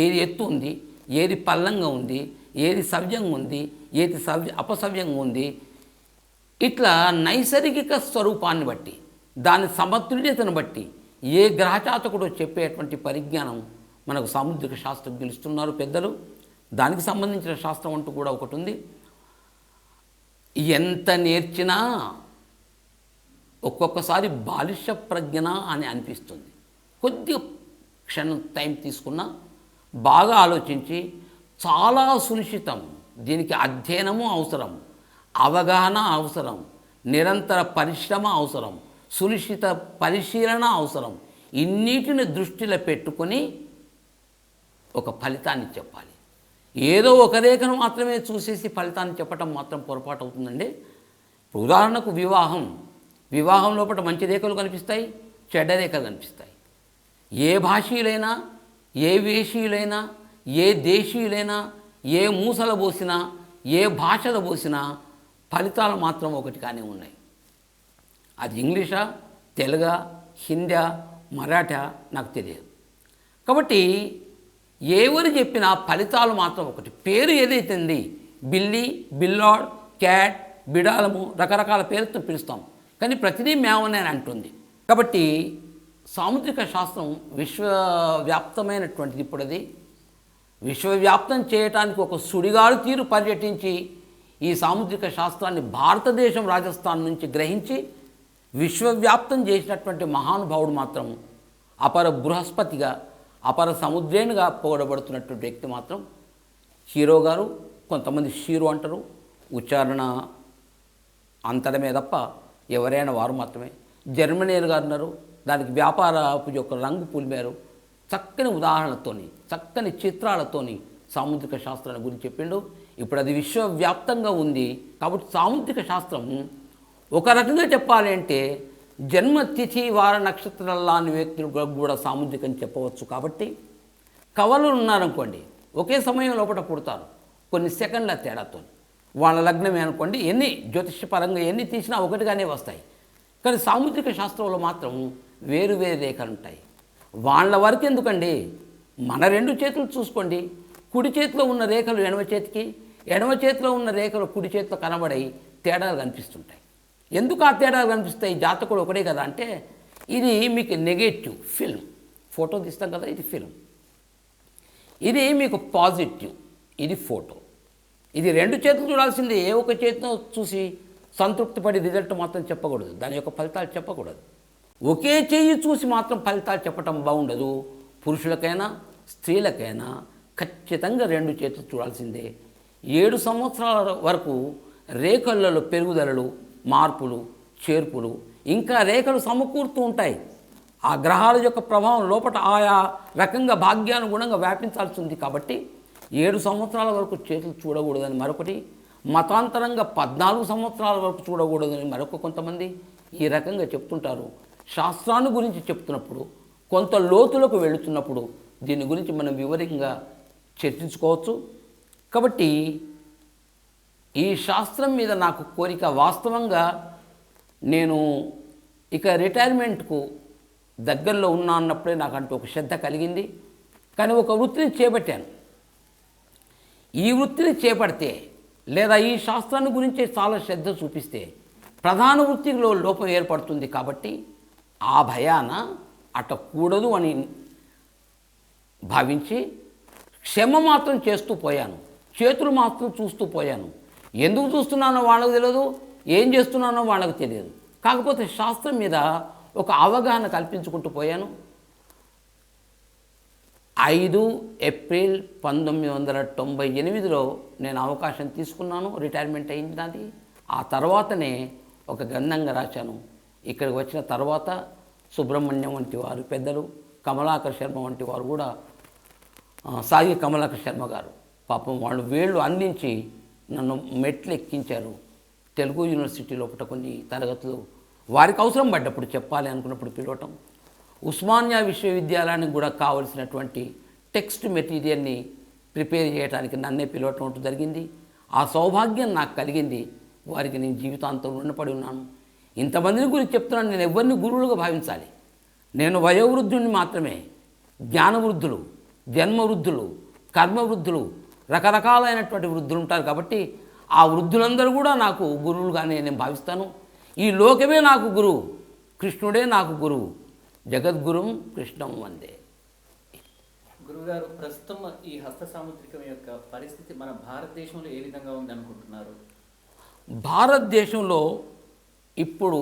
ఏది ఎత్తు ఉంది, ఏది పల్లంగా ఉంది, ఏది సవ్యంగా ఉంది, ఏది అపసవ్యంగా ఉంది, ఇట్లా నైసర్గిక స్వరూపాన్ని బట్టి దాని సమతుల్యతను బట్టి ఏ గ్రహచాతకుడు చెప్పేటువంటి పరిజ్ఞానం మనకు సాముద్రిక శాస్త్రజ్ఞులు ఇస్తున్నారు పెద్దలు. దానికి సంబంధించిన శాస్త్రం అంటూ కూడా ఒకటి ఉంది. ఎంత నేర్చినా ఒక్కొక్కసారి బాలిష్య ప్రజ్ఞన అని అనిపిస్తుంది. కొద్దిగా క్షణం టైం తీసుకున్నా బాగా ఆలోచించి చాలా సునిశ్చితం, దీనికి అధ్యయనము అవసరం, అవగాహన అవసరం, నిరంతర పరిశ్రమ అవసరం, సునిశ్చిత పరిశీలన అవసరం. ఇన్నిటిని దృష్టిలో పెట్టుకొని ఒక ఫలితాన్ని చెప్పాలి. ఏదో ఒక రేఖను మాత్రమే చూసేసి ఫలితాన్ని చెప్పటం మాత్రం పొరపాటు అవుతుందండి. ఇప్పుడు ఉదాహరణకు వివాహం లోపల మంచి రేఖలు కనిపిస్తాయి, చెడ్డ రేఖలు కనిపిస్తాయి. ఏ భాషీయులైనా, ఏ వేషీయులైనా, ఏ దేశీయులైనా, ఏ మూసల పోసినా, ఏ భాషలో పోసినా ఫలితాలు మాత్రం ఒకటిగానే ఉన్నాయి. అది ఇంగ్లీషా, తెలుగా, హిందీ, మరాఠా నాకు తెలియదు. కాబట్టి ఎవరు చెప్పినా ఫలితాలు మాత్రం ఒకటి. పేరు ఏదైతే ఉంది, బిల్లి, బిల్లాడ్, క్యాట్, బిడాలము రకరకాల పేరుతో పిలుస్తాం, కానీ ప్రతిదీ మేమనే అంటుంది. కాబట్టి సాముద్రిక శాస్త్రం విశ్వవ్యాప్తమైనటువంటిది. ఇప్పుడు అది విశ్వవ్యాప్తం చేయడానికి ఒక సుడిగాలు తీరు పర్యటించి ఈ సాముద్రిక శాస్త్రాన్ని భారతదేశం రాజస్థాన్ నుంచి గ్రహించి విశ్వవ్యాప్తం చేసినటువంటి మహానుభావుడు మాత్రం అపర బృహస్పతిగా, అపర సముద్రేణిగా పొగడబడుతున్నటువంటి వ్యక్తి మాత్రం హీరో గారు. కొంతమంది షీరో అంటారు, ఉచ్చారణ అంతరమే తప్ప ఎవరైనా వారు మాత్రమే. జర్మనీలు గారు ఉన్నారు, దానికి వ్యాపారపు యొక్క రంగు పులిమారు. చక్కని ఉదాహరణలతోని, చక్కని చిత్రాలతోని సాముద్రిక శాస్త్రాన్ని గురించి చెప్పిండు. ఇప్పుడు అది విశ్వవ్యాప్తంగా ఉంది. కాబట్టి సాముద్రిక శాస్త్రం ఒక రకంగా చెప్పాలి అంటే జన్మ తిథి వార నక్షత్రాలని వ్యక్తులు కూడా సాముద్రికం చెప్పవచ్చు. కాబట్టి కవలు ఉన్నారనుకోండి, ఒకే సమయం లోపల పుడతారు, కొన్ని సెకండ్ల తేడాతో. వాళ్ళ లగ్నమే అనుకోండి, ఎన్ని జ్యోతిష్యపరంగా ఎన్ని తీసినా ఒకటిగానే వస్తాయి. కానీ సాముద్రిక శాస్త్రంలో మాత్రం వేరు వేరు రేఖలు ఉంటాయి. వాళ్ళ వరకు ఎందుకండి, మన 2 చేతులు చూసుకోండి. కుడి చేతిలో ఉన్న రేఖలు ఎడమ చేతికి, ఎడమ చేతిలో ఉన్న రేఖలు కుడి చేతిలో కనబడి తేడాలు కనిపిస్తుంటాయి. ఎందుకు ఆ తేడాలు కనిపిస్తాయి? జాతకుడు ఒకటే కదా అంటే, ఇది మీకు నెగటివ్ ఫిల్మ్, ఫోటో తీస్తాం కదా, ఇది ఫిల్మ్. ఇది మీకు పాజిటివ్, ఇది ఫోటో. ఇది 2 చేతులు చూడాల్సిందే. ఏ ఒక చేతితో చూసి సంతృప్తి పడి రిజల్ట్ మాత్రం చెప్పకూడదు, దాని యొక్క ఫలితాలు చెప్పకూడదు. ఒకే చెయ్యి చూసి మాత్రం ఫలితాలు చెప్పటం బాగుండదు. పురుషులకైనా స్త్రీలకైనా ఖచ్చితంగా 2 చేతులు చూడాల్సిందే. 7 సంవత్సరాల వరకు రేఖలలో పెరుగుదలలు, మార్పులు, చేర్పులు, ఇంకా రేఖలు సమకూరుతూ ఉంటాయి. ఆ గ్రహాల యొక్క ప్రభావం లోపల ఆయా రకంగా భాగ్యానుగుణంగా వ్యాపించాల్సి ఉంది. కాబట్టి 7 సంవత్సరాల వరకు చేతులు చూడకూడదని మరొకటి, మతాంతరంగా 14 సంవత్సరాల వరకు చూడకూడదని మరొక కొంతమంది ఈ రకంగా చెప్తుంటారు. శాస్త్రాన్ని గురించి చెప్తున్నప్పుడు, కొంత లోతులకు వెళుతున్నప్పుడు దీని గురించి మనం వివరంగా చర్చించుకోవచ్చు. కాబట్టి ఈ శాస్త్రం మీద నాకు కోరిక వాస్తవంగా నేను ఇక రిటైర్మెంట్కు దగ్గరలో ఉన్నా అన్నప్పుడే నాకంటూ ఒక శ్రద్ధ కలిగింది. కానీ ఒక వృత్తిని చేపట్టాను. ఈ వృత్తిని చేపడితే లేదా ఈ శాస్త్రాన్ని గురించి చాలా శ్రద్ధ చూపిస్తే ప్రధాన వృత్తిలో లోపం ఏర్పడుతుంది. కాబట్టి ఆ భయాన అటకూడదు అని భావించి క్షమ మాత్రం చేస్తూ పోయాను, చేతులు మాత్రం చూస్తూ పోయాను. ఎందుకు చూస్తున్నానో వాళ్ళకు తెలియదు, ఏం చేస్తున్నానో వాళ్ళకు తెలియదు. కాకపోతే శాస్త్రం మీద ఒక అవగాహన కల్పించుకుంటూ పోయాను. 5 ఏప్రిల్ 1998లో నేను అవకాశం తీసుకున్నాను. రిటైర్మెంట్ అయింది నాది. ఆ తర్వాతనే ఒక గ్రంథంగా రాశాను. ఇక్కడికి వచ్చిన తర్వాత సుబ్రహ్మణ్యం వంటి వారు పెద్దలు, కమలాకర్ శర్మ వంటి వారు కూడా, సాగి కమలాకర్ శర్మ గారు పాపం వాళ్ళు వేళ్ళు అందించి నన్ను మెట్లు ఎక్కించారు. తెలుగు యూనివర్సిటీ లోపల కొన్ని తరగతులు వారికి అవసరం పడ్డప్పుడు చెప్పాలి అనుకున్నప్పుడు పిలవటం, ఉస్మానియా విశ్వవిద్యాలయానికి కూడా కావలసినటువంటి టెక్స్ట్ మెటీరియల్ని ప్రిపేర్ చేయడానికి నన్నే పిలవటం జరిగింది. ఆ సౌభాగ్యం నాకు కలిగింది. వారికి నేను జీవితాంతం రుణపడి ఉన్నాను. ఇంతమందిని గురించి చెప్తున్నాను. నేను ఎవరిని గురువులుగా భావించాలి? నేను వయోవృద్ధుని మాత్రమే. జ్ఞానవృద్ధులు, జన్మవృద్ధులు, కర్మవృద్ధులు, రకరకాలైనటువంటి వృద్ధులు ఉంటారు. కాబట్టి ఆ వృద్ధులందరూ కూడా నాకు గురువులుగానే నేను భావిస్తాను. ఈ లోకమే నాకు గురువు, కృష్ణుడే నాకు గురువు. జగద్గురుం కృష్ణం వందే. గురువుగారు, ప్రస్తుతం ఈ హస్త సాముద్రికం యొక్క పరిస్థితి మన భారతదేశంలో ఏ విధంగా ఉందనుకుంటున్నారు? భారతదేశంలో ఇప్పుడు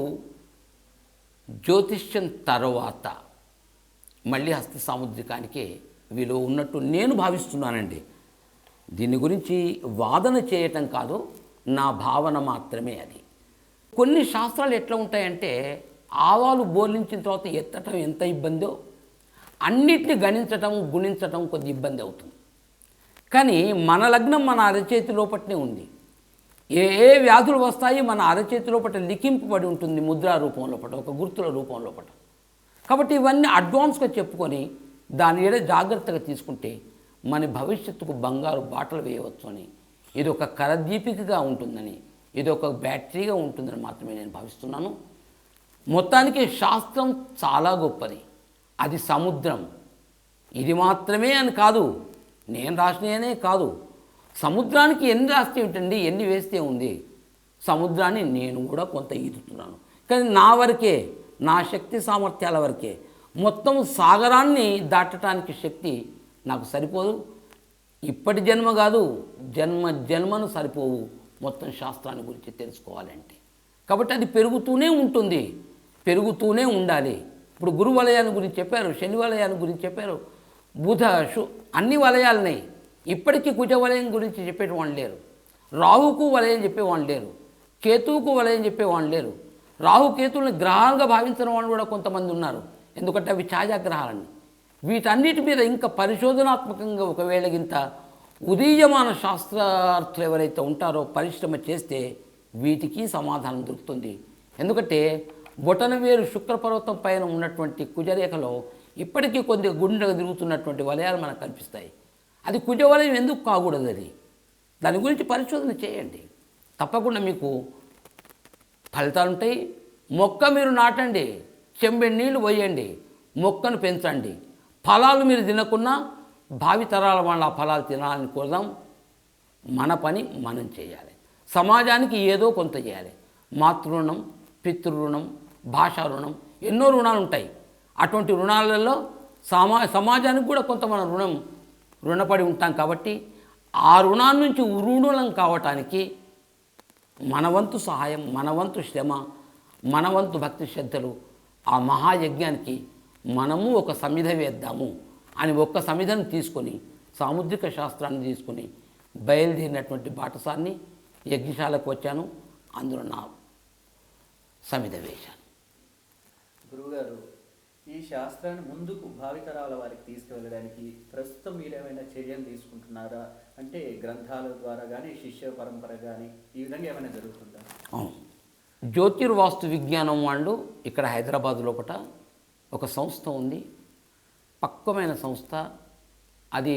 జ్యోతిష్యం తర్వాత మళ్ళీ హస్త సాముద్రికానికే విలువ ఉన్నట్టు నేను భావిస్తున్నానండి. దీని గురించి వాదన చేయటం కాదు, నా భావన మాత్రమే అది. కొన్ని శాస్త్రాలు ఎట్లా ఉంటాయంటే, ఆవాలు బోర్లించిన తర్వాత ఎత్తటం ఎంత ఇబ్బందో అన్నిటిని గణించటం, గుణించటం కొద్ది ఇబ్బంది అవుతుంది. కానీ మన లగ్నం మన అరచేతి లోపట్నే ఉంది. ఏ ఏ వ్యాధులు వస్తాయి మన అరచేతి లోపట లిఖింపబడి ఉంటుంది, ముద్రా రూపం లోపట, ఒక గుర్తుల రూపం లోపట. కాబట్టి ఇవన్నీ అడ్వాన్స్గా చెప్పుకొని దాని ఏదో జాగ్రత్తగా తీసుకుంటే మన భవిష్యత్తుకు బంగారు బాటలు వేయవచ్చు అని, ఇది ఒక కరదీపికగా ఉంటుందని, ఇది ఒక బ్యాటరీగా ఉంటుందని మాత్రమే నేను భావిస్తున్నాను. మొత్తానికి శాస్త్రం చాలా గొప్పది. అది సముద్రం. ఇది మాత్రమే అని కాదు, నేను రాసిననే కాదు. సముద్రానికి ఎన్ని రాస్తే ఏమిటండి, ఎన్ని వేస్తే ఉంది. సముద్రాన్ని నేను కూడా కొంత ఈదుతున్నాను. కానీ నా వరకే, నా శక్తి సామర్థ్యాల వరకే. మొత్తం సాగరాన్ని దాటడానికి శక్తి నాకు సరిపోదు. ఇప్పటి జన్మ కాదు, జన్మను సరిపోవు మొత్తం శాస్త్రాన్ని గురించి తెలుసుకోవాలంటే. కాబట్టి అది పెరుగుతూనే ఉంటుంది, పెరుగుతూనే ఉండాలి. ఇప్పుడు గురు వలయాన్ని గురించి చెప్పారు, శని వలయాన్ని గురించి చెప్పారు, బుధ అన్ని వలయాలున్నాయి. ఇప్పటికీ కుజ వలయం గురించి చెప్పేవాళ్ళు లేరు, రాహుకు వలయం చెప్పేవాళ్ళు లేరు, కేతువుకు వలయం చెప్పేవాళ్ళు లేరు. రాహు కేతువుని గ్రహాలుగా భావించిన వాళ్ళు కూడా కొంతమంది ఉన్నారు. ఎందుకంటే అవి ఛాయాగ్రహాలని. వీటన్నిటి మీద ఇంకా పరిశోధనాత్మకంగా ఒకవేళ ఇంత ఉదీయమాన శాస్త్రార్థులు ఎవరైతే ఉంటారో పరిశ్రమ చేస్తే వీటికి సమాధానం దొరుకుతుంది. ఎందుకంటే బొటనవేలు శుక్రపర్వతం పైన ఉన్నటువంటి కుజరేఖలో ఇప్పటికీ కొద్దిగా గుండెగా తిరుగుతున్నటువంటి వలయాలు మనకు కనిపిస్తాయి. అది కుజ వలయం ఎందుకు కాకూడదు? అది దాని గురించి పరిశోధన చేయండి, తప్పకుండా మీకు ఫలితాలు ఉంటాయి. మొక్క మీరు నాటండి, చెంబెడి నీళ్లు పోయండి, మొక్కను పెంచండి. ఫలాలు మీరు తినకున్నా భావి తరాల వాళ్ళ ఆ ఫలాలు తినాలని కోరదాం. మన పని మనం చేయాలి, సమాజానికి ఏదో కొంత చేయాలి. మాతృ రుణం, పితృ రుణం, భాషా రుణం, ఎన్నో రుణాలు ఉంటాయి. అటువంటి రుణాలలో సమాజానికి కూడా కొంత మనం రుణపడి ఉంటాం. కాబట్టి ఆ రుణాల నుంచి ఉరుణులం కావటానికి మన వంతు సహాయం, మన వంతు శ్రమ, మన వంతు భక్తి శ్రద్ధలు ఆ మహాయజ్ఞానికి మనము ఒక సమిధ వేద్దాము అని ఒక్క సమిధను తీసుకొని, సాముద్రిక శాస్త్రాన్ని తీసుకొని బయలుదేరినటువంటి బాటసారిని యజ్ఞశాలకు వచ్చాను. అందులో నా సమిధ వేశాను. గురువుగారు, ఈ శాస్త్రాన్ని ముందుకు భావితరాల వారికి తీసుకువెళ్ళడానికి ప్రస్తుతం మీరేమైనా చర్యలు తీసుకుంటున్నారా? అంటే గ్రంథాల ద్వారా కానీ, శిష్య పరంపర కానీ, ఈ విధంగా ఏమైనా జరుగుతుందా? అవును, జ్యోతిర్వాస్తు విజ్ఞానం వాళ్ళు ఇక్కడ హైదరాబాద్ లోపల ఒక సంస్థ ఉంది, పక్వమైన సంస్థ. అది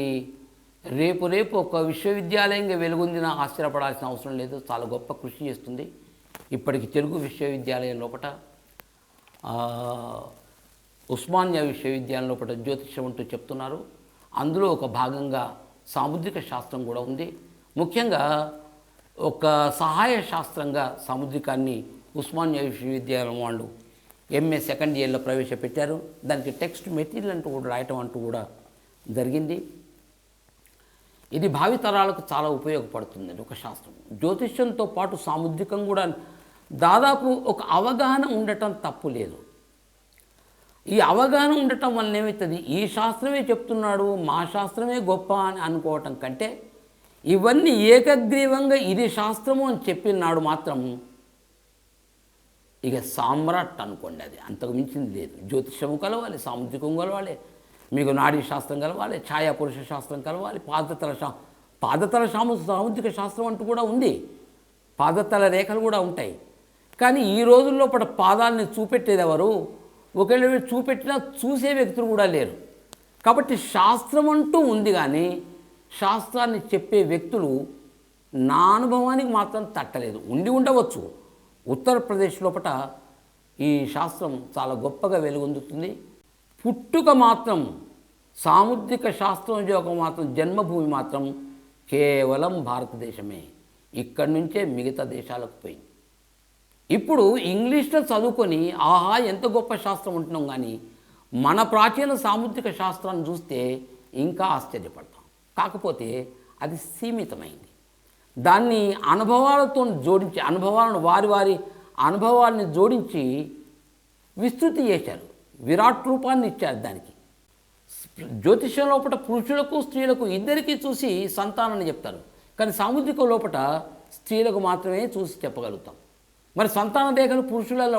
రేపు రేపు ఒక విశ్వవిద్యాలయంగా వెలుగొందిన ఆశ్చర్యపడాల్సిన అవసరం లేదు. చాలా గొప్ప కృషి చేస్తుంది. ఇప్పటికి తెలుగు విశ్వవిద్యాలయం లోపల ఉస్మానియా విశ్వవిద్యాలయం లోపల జ్యోతిష్యం అంటూ చెప్తున్నారు. అందులో ఒక భాగంగా సాముద్రిక శాస్త్రం కూడా ఉంది. ముఖ్యంగా ఒక సహాయ శాస్త్రంగా సాముద్రికాన్ని ఉస్మానియా విశ్వవిద్యాలయం వాళ్ళు ఎంఏ సెకండ్ ఇయర్లో ప్రవేశపెట్టారు. దానికి టెక్స్ట్ మెటీరియల్ అంటూ కూడా రాయటం అంటూ కూడా జరిగింది. ఇది భావితరాలకు చాలా ఉపయోగపడుతుందండి ఒక శాస్త్రం. జ్యోతిష్యంతో పాటు సాముద్రికం కూడా దాదాపు ఒక అవగాహన ఉండటం తప్పు లేదు. ఈ అవగాహన ఉండటం వల్ల ఏమవుతుంది, ఈ శాస్త్రమే చెప్తున్నాడు మా శాస్త్రమే గొప్ప అని అనుకోవటం కంటే ఇవన్నీ ఏకగ్రీవంగా ఇది శాస్త్రము అని చెప్పినాడు మాత్రం ఇక సామ్రాట్ అనుకోండి. అది అంతకు మించింది లేదు. జ్యోతిషము కలవాలి, సాముద్రికం కలవాలి, మీకు నాడీ శాస్త్రం కలవాలి, ఛాయాపురుష శాస్త్రం కలవాలి, పాదతల సాముద్రిక శాస్త్రం అంటూ కూడా ఉంది. పాదతల రేఖలు కూడా ఉంటాయి. కానీ ఈ రోజుల్లో పాదాలని చూపెట్టేది ఎవరు? ఒకవేళ చూపెట్టినా చూసే వ్యక్తులు కూడా లేరు. కాబట్టి శాస్త్రం అంటూ ఉంది, కానీ శాస్త్రాన్ని చెప్పే వ్యక్తులు నా అనుభవానికి మాత్రం తట్టలేదు. ఉండి ఉండవచ్చు. ఉత్తరప్రదేశ్ లోపల ఈ శాస్త్రం చాలా గొప్పగా వెలుగొందుతుంది. పుట్టుక మాత్రం సాముద్రిక శాస్త్రం యొక్క మాత్రం జన్మభూమి మాత్రం కేవలం భారతదేశమే. ఇక్కడి నుంచే మిగతా దేశాలకు పోయింది. ఇప్పుడు ఇంగ్లీష్లో చదువుకొని ఆహా ఎంత గొప్ప శాస్త్రం ఉంటున్నాం, కానీ మన ప్రాచీన సాముద్రిక శాస్త్రాన్ని చూస్తే ఇంకా ఆశ్చర్యపడతాం. కాకపోతే అది సీమితమైంది. దాన్ని అనుభవాలతో జోడించి వారి అనుభవాలని జోడించి విస్తృతి చేశారు. విరాట్ రూపాన్ని ఇచ్చారు దానికి. జ్యోతిష్యం లోపల పురుషులకు స్త్రీలకు ఇద్దరికీ చూసి సంతానాన్ని చెప్తారు. కానీ సాముద్రిక లోపల స్త్రీలకు మాత్రమే చూసి చెప్పగలుగుతాం. మరి సంతాన రేఖలు పురుషులలో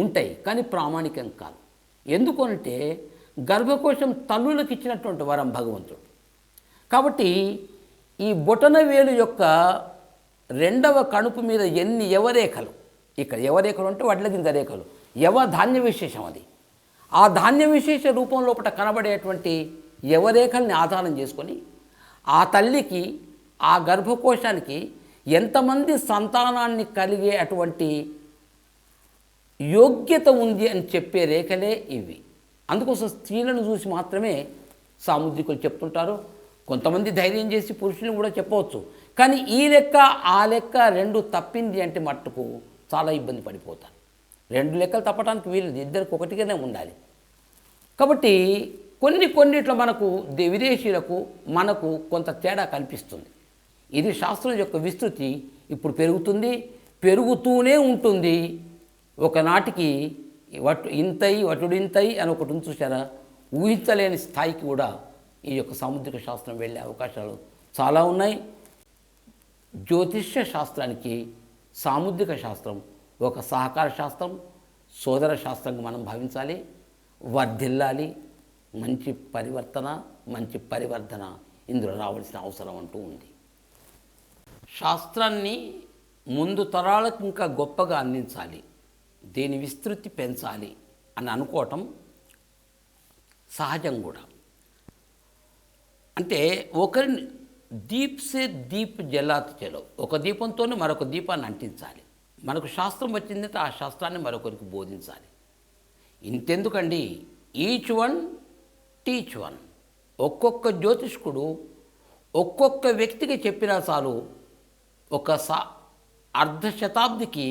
ఉంటాయి, కానీ ప్రామాణికం కాదు. ఎందుకంటే గర్భకోశం తల్లులకు ఇచ్చినటువంటి వరం భగవంతుడు. కాబట్టి ఈ బొటన వేలు యొక్క రెండవ కణుపు మీద ఎన్ని యవరేఖలు, ఇక్కడ యవరేఖలు అంటే వడ్ల గింజ రేఖలు, ధాన్య విశేషం అది. ఆ ధాన్య విశేష రూపం లోపల కనబడేటువంటి యవరేఖల్ని ఆధారం చేసుకొని ఆ తల్లికి ఆ గర్భకోశానికి ఎంతమంది సంతానాన్ని కలిగే అటువంటి యోగ్యత ఉంది అని చెప్పే రేఖలే ఇవి. అందుకోసం స్త్రీలను చూసి మాత్రమే సాముద్రికులు చెప్తుంటారు. కొంతమంది ధైర్యం చేసి పురుషులను కూడా చెప్పవచ్చు. కానీ ఈ లెక్క ఆ లెక్క రెండు తప్పింది అంటే మట్టుకు చాలా ఇబ్బంది పడిపోతారు. రెండు లెక్కలు తప్పడానికి వీలు, ఇద్దరికి ఒకటిగానే ఉండాలి. కాబట్టి కొన్నిట్లో మనకు విదేశీయులకు మనకు కొంత తేడా కనిపిస్తుంది. ఇది శాస్త్రం యొక్క విస్తృతి ఇప్పుడు పెరుగుతూనే ఉంటుంది. ఒకనాటికి వటుడింతై అని ఒకటి ఉంది చూసారా, ఊహించలేని స్థాయికి కూడా ఈ యొక్క సాముద్రిక శాస్త్రం వెళ్ళే అవకాశాలు చాలా ఉన్నాయి. జ్యోతిష్య శాస్త్రానికి సాముద్రిక శాస్త్రం ఒక సహకార శాస్త్రం, సోదర శాస్త్రంగా మనం భావించాలి. వర్ధిల్లాలి. మంచి పరివర్ధన ఇందులో రావాల్సిన అవసరం అంటూ ఉంది. శాస్త్రాన్ని ముందు తరాలకు ఇంకా గొప్పగా అందించాలి, దీని విస్తృతి పెంచాలి అని అనుకోవటం సహజం కూడా. అంటే ఒకరిని దీప్ జలాత్ చలో, ఒక దీపంతోనే మరొక దీపాన్ని అంటించాలి. మనకు శాస్త్రం వచ్చిందంటే ఆ శాస్త్రాన్ని మరొకరికి బోధించాలి. ఇంతెందుకండి, ఈచ్ వన్ టీచ్ వన్. ఒక్కొక్క జ్యోతిష్కుడు ఒక్కొక్క వ్యక్తికి చెప్పినా చాలు, ఒక అర్ధ శతాబ్దికి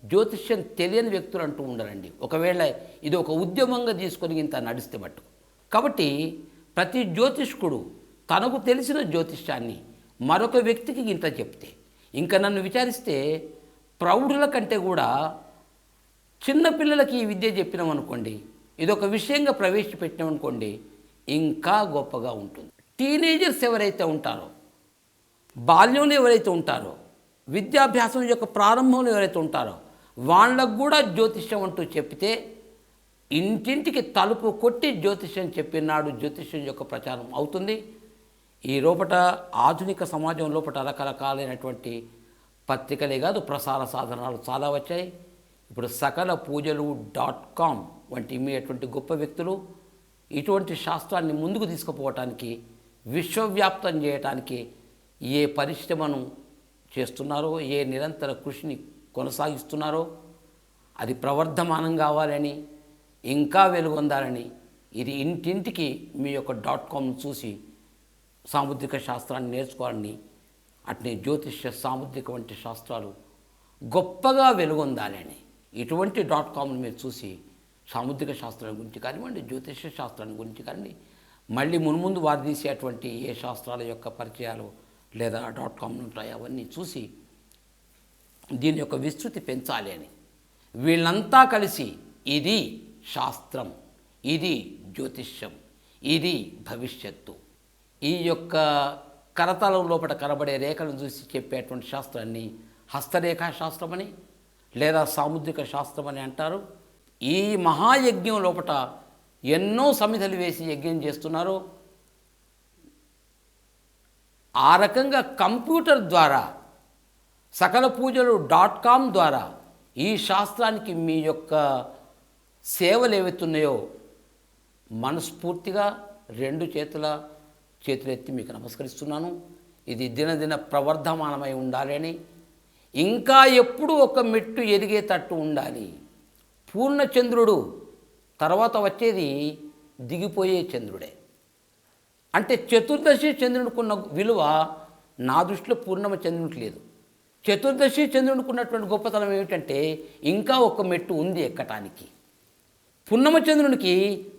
జ్యోతిష్యం తెలియని వ్యక్తులు అంటూ ఉండరండి. ఒకవేళ ఇది ఒక ఉద్యమంగా తీసుకొని ఇంత నడిస్తే మట్టు. కాబట్టి ప్రతి జ్యోతిష్కుడు తనకు తెలిసిన జ్యోతిష్యాన్ని మరొక వ్యక్తికి ఇంత చెప్తే, ఇంకా నన్ను విచారిస్తే ప్రౌఢుల కంటే కూడా చిన్నపిల్లలకి ఈ విద్య చెప్పినామనుకోండి, ఇదొక విషయంగా ప్రవేశపెట్టినామనుకోండి, ఇంకా గొప్పగా ఉంటుంది. టీనేజర్స్ ఎవరైతే ఉంటారో, బాల్యంలో ఎవరైతే ఉంటారో, విద్యాభ్యాసం యొక్క ప్రారంభంలో ఎవరైతే ఉంటారో, వాళ్ళకు కూడా జ్యోతిష్యం అంటూ చెప్తే ఇంటింటికి తలుపు కొట్టి జ్యోతిష్యం చెప్పినాడు జ్యోతిష్యం యొక్క ప్రచారం అవుతుంది. ఈ లోపట ఆధునిక సమాజం లోపట రకరకాలైనటువంటి పత్రికలే కాదు, ప్రసార సాధనాలు చాలా వచ్చాయి. ఇప్పుడు సకలపూజలు.com వంటి అటువంటి గొప్ప వ్యక్తులు ఇటువంటి శాస్త్రాన్ని ముందుకు తీసుకుపోవటానికి విశ్వవ్యాప్తం చేయటానికి ఏ పరిశ్రమను చేస్తున్నారో, ఏ నిరంతర కృషిని కొనసాగిస్తున్నారో అది ప్రవర్ధమానం కావాలని, ఇంకా వెలుగొందాలని, ఇది ఇంటింటికి మీ యొక్క .com చూసి సాముద్రిక శాస్త్రాన్ని నేర్చుకోవాలని, అట్నే జ్యోతిష్య సాముద్రిక వంటి శాస్త్రాలు గొప్పగా వెలుగొందాలని ఇటువంటి .comని మీరు చూసి సాముద్రిక శాస్త్రాల గురించి కానివ్వండి, జ్యోతిష్య శాస్త్రాన్ని గురించి కానివ్వండి, మళ్ళీ మున్ముందు వారు తీసేటువంటి ఏ శాస్త్రాల యొక్క పరిచయాలు లేదా .com ఉంటాయి అవన్నీ చూసి దీని యొక్క విస్తృతి పెంచాలి అని వీళ్ళంతా కలిసి ఇది శాస్త్రం, ఇది జ్యోతిష్యం, ఇది భవిష్యత్తు, ఈ యొక్క కరతలం లోపల కనబడే రేఖలను చూసి చెప్పేటువంటి శాస్త్రాన్ని హస్తరేఖా శాస్త్రమని లేదా సాముద్రిక శాస్త్రం అని అంటారు. ఈ మహాయజ్ఞం లోపల ఎన్నో సమిధలు వేసి యజ్ఞం చేస్తున్నారు. ఆ రకంగా కంప్యూటర్ ద్వారా సకల పూజలు .com ద్వారా ఈ శాస్త్రానికి మీ యొక్క సేవలు ఏవైతున్నాయో మనస్ఫూర్తిగా రెండు చేతులెత్తి మీకు నమస్కరిస్తున్నాను. ఇది దినదిన ప్రవర్ధమానమై ఉండాలని, ఇంకా ఎప్పుడూ ఒక మెట్టు ఎదిగేటట్టు ఉండాలి. పూర్ణచంద్రుడు తర్వాత వచ్చేది దిగిపోయే చంద్రుడే. అంటే చతుర్దశి చంద్రునికున్న విలువ నా దృష్టిలో పూర్ణమ చంద్రునికి లేదు. చతుర్దశి చంద్రునికి ఉన్నటువంటి గొప్పతనం ఏమిటంటే ఇంకా ఒక మెట్టు ఉంది ఎక్కటానికి. పున్నమ చంద్రునికి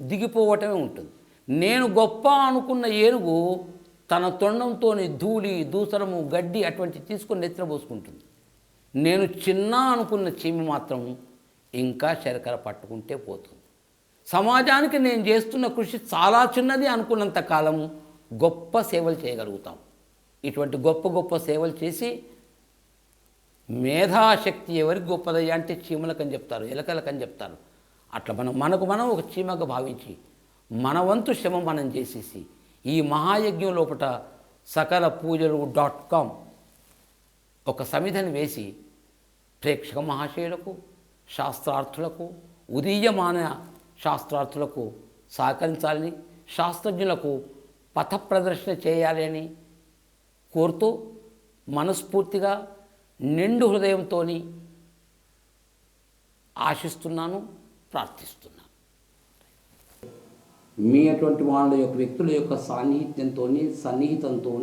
దిగిపోవటమే ఉంటుంది. నేను గొప్ప అనుకున్న ఏనుగు తన తొండంతో ధూళి, దూసరము, గడ్డి అటువంటి తీసుకొని నెత్తిన పోసుకుంటుంది. నేను చిన్న అనుకున్న చీమ మాత్రం ఇంకా శరకర పట్టుకుంటే పోతుంది. సమాజానికి నేను చేస్తున్న కృషి చాలా చిన్నది అనుకున్నంత కాలం గొప్ప సేవలు చేయగలుగుతాం. ఇటువంటి గొప్ప గొప్ప సేవలు చేసి మేధాశక్తి ఎవరికి గొప్పదయ్యా అంటే చీమలకని చెప్తారు, ఎలకలకని చెప్తారు. అట్లా మనకు మనం ఒక చీమగా భావించి మన వంతు శ్రమ మనం చేసేసి ఈ మహాయజ్ఞం లోపల సకల పూజలు .com ఒక సమిధని వేసి ప్రేక్షక మహాశయులకు, శాస్త్రార్థులకు, ఉదీయమాన శాస్త్రార్థులకు సహకరించాలని, శాస్త్రజ్ఞులకు పథ ప్రదర్శన చేయాలి అని కోరుతూ మనస్ఫూర్తిగా నిండు హృదయంతో ఆశిస్తున్నాను, ప్రార్థిస్తున్నాను. మీ అటువంటి వాళ్ళ యొక్క వ్యక్తుల యొక్క సాన్నిహిత్యంతో, సన్నిహితంతో,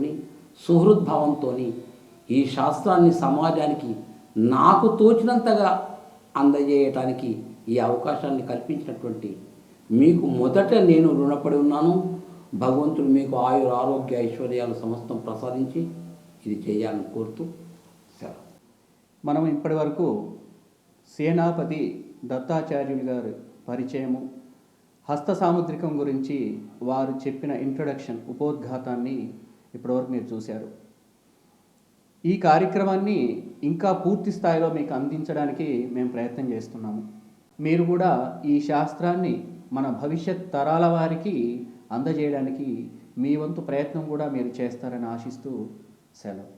సుహృద్భావంతో ఈ శాస్త్రాన్ని సమాజానికి నాకు తోచినంతగా అందజేయటానికి ఈ అవకాశాన్ని కల్పించినటువంటి మీకు మొదట నేను రుణపడి ఉన్నాను. భగవంతుడు మీకు ఆయుర ఆరోగ్య ఐశ్వర్యాలు సమస్తం ప్రసాదించి ఇది చేయాలని కోరుతూ సెలవు. మనం ఇప్పటి వరకు సేనాపతి దత్తాచార్యులు గారి పరిచయము, హస్త సాముద్రికం గురించి వారు చెప్పిన ఇంట్రొడక్షన్, ఉపోద్ఘాతాన్ని ఇప్పటివరకు మీరు చూశారు. ఈ కార్యక్రమాన్ని ఇంకా పూర్తి స్థాయిలో మీకు అందించడానికి మేము ప్రయత్నం చేస్తున్నాము. మీరు కూడా ఈ శాస్త్రాన్ని మన భవిష్యత్ తరాల వారికి అందజేయడానికి మీ వంతు ప్రయత్నం కూడా మీరు చేస్తారని ఆశిస్తూ సెలవు.